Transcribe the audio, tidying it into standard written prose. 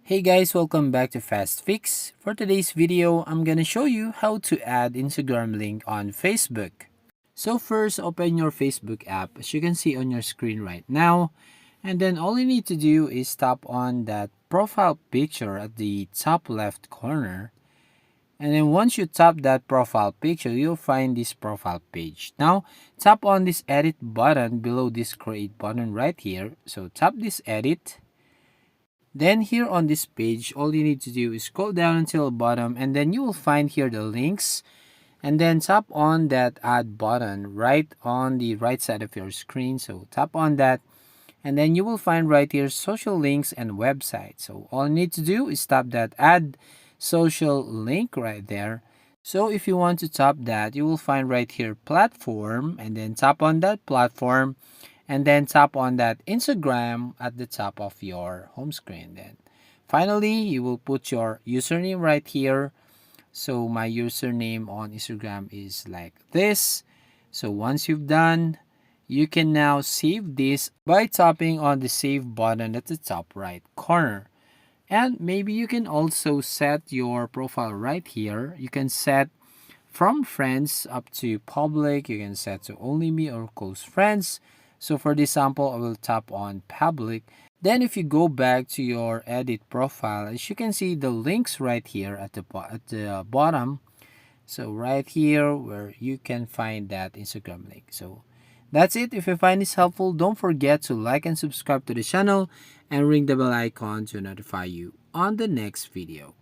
Hey guys, welcome back to Fast Fix. For today's video, I'm gonna show you how to add Instagram link on Facebook. So first, open your Facebook app as you can see on your screen right now. And then all you need to do is tap on that profile picture at the top left corner. And then once you tap that profile picture, you'll find this profile page. Now, tap on this edit button below this create button right here. So tap this edit. Then here on this page, all you need to do is scroll down until the bottom and then you will find here the links and then tap on that add button right on the right side of your screen. So tap on that and then you will find right here social links and websites. So all you need to do is tap that add social link right there. So if you want to tap that, you will find right here platform and then tap on that platform and then tap on that Instagram at the top of your home screen. Then finally, you will put your username right here. So my username on Instagram is like this. So once you've done, you can now save this by tapping on the save button at the top right corner. And maybe you can also set your profile right here. You can set from friends up to public. You can set to only me or close friends. So for this sample, I will tap on public. Then if you go back to your edit profile, as you can see the links right here at the bottom. So right here where you can find that Instagram link. So that's it. If you find this helpful, don't forget to like and subscribe to the channel and ring the bell icon to notify you on the next video.